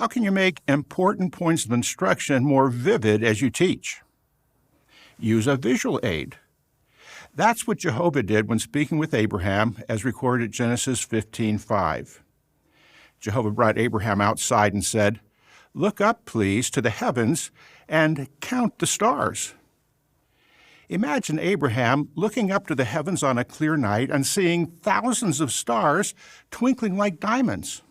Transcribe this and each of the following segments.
How can you make important points of instruction more vivid as you teach? Use a visual aid. That's what Jehovah did when speaking with Abraham, as recorded in Genesis 15:5. Jehovah brought Abraham outside and said, "Look up, please, to the heavens and count the stars." Imagine Abraham looking up to the heavens on a clear night and seeing thousands of stars twinkling like diamonds.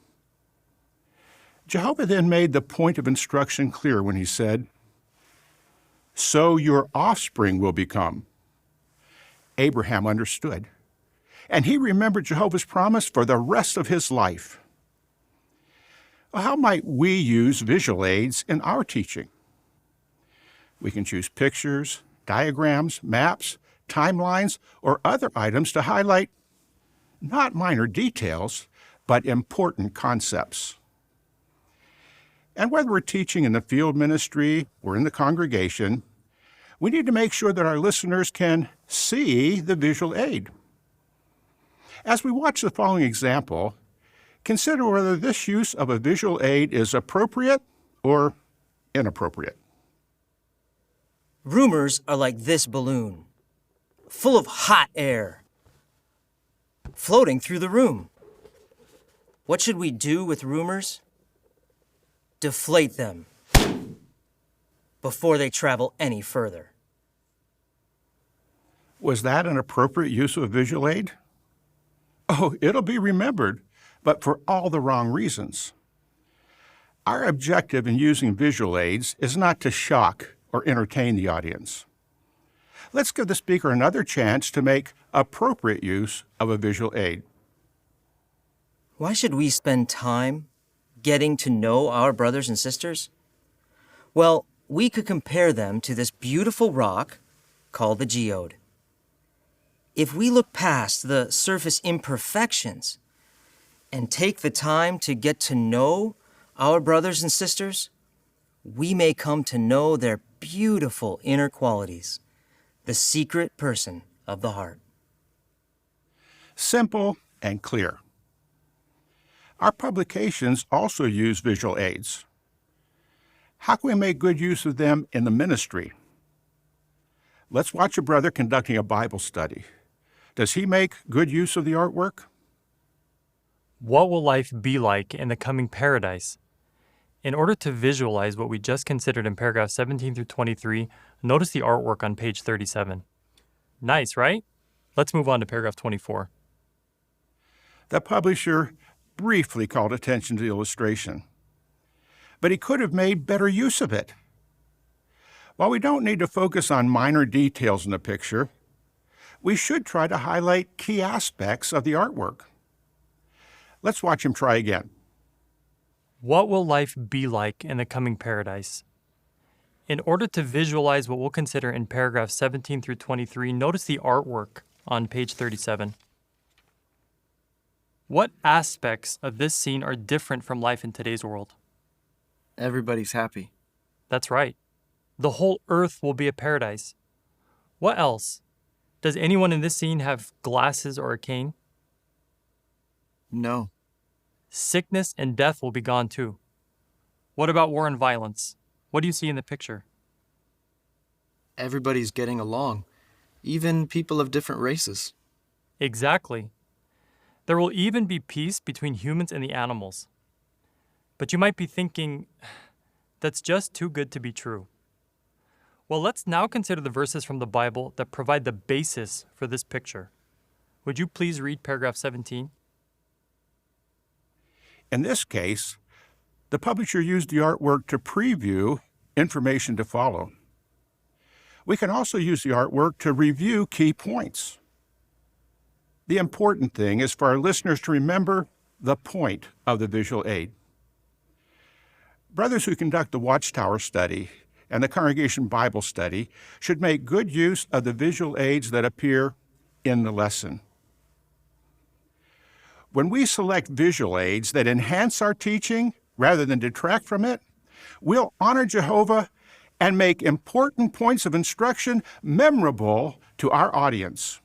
Jehovah then made the point of instruction clear when he said, "So your offspring will become." Abraham understood, and he remembered Jehovah's promise for the rest of his life. Well, how might we use visual aids in our teaching? We can choose pictures, diagrams, maps, timelines, or other items to highlight not minor details, but important concepts. And whether we're teaching in the field ministry or in the congregation, we need to make sure that our listeners can see the visual aid. As we watch the following example, consider whether this use of a visual aid is appropriate or inappropriate. Rumors are like this balloon, full of hot air, floating through the room. What should we do with rumors? Deflate them before they travel any further. Was that an appropriate use of a visual aid? Oh, it'll be remembered, but for all the wrong reasons. Our objective in using visual aids is not to shock or entertain the audience. Let's give the speaker another chance to make appropriate use of a visual aid. Why should we spend time getting to know our brothers and sisters? Well, we could compare them to this beautiful rock called the geode. If we look past the surface imperfections and take the time to get to know our brothers and sisters, we may come to know their beautiful inner qualities, the secret person of the heart. Simple and clear. Our publications also use visual aids. How can we make good use of them in the ministry? Let's watch a brother conducting a Bible study. Does he make good use of the artwork? What will life be like in the coming paradise? In order to visualize what we just considered in paragraphs 17 through 23, notice the artwork on page 37. Nice, right? Let's move on to paragraph 24. The publisher briefly called attention to the illustration, but he could have made better use of it. While we don't need to focus on minor details in the picture, we should try to highlight key aspects of the artwork. Let's watch him try again. What will life be like in the coming paradise? In order to visualize what we'll consider in paragraphs 17 through 23, notice the artwork on page 37. What aspects of this scene are different from life in today's world? Everybody's happy. That's right. The whole earth will be a paradise. What else? Does anyone in this scene have glasses or a cane? No. Sickness and death will be gone too. What about war and violence? What do you see in the picture? Everybody's getting along, even people of different races. Exactly. There will even be peace between humans and the animals. But you might be thinking, that's just too good to be true. Well, let's now consider the verses from the Bible that provide the basis for this picture. Would you please read paragraph 17? In this case, the publisher used the artwork to preview information to follow. We can also use the artwork to review key points. The important thing is for our listeners to remember the point of the visual aid. Brothers who conduct the Watchtower study and the Congregation Bible study should make good use of the visual aids that appear in the lesson. When we select visual aids that enhance our teaching rather than detract from it, we'll honor Jehovah and make important points of instruction memorable to our audience.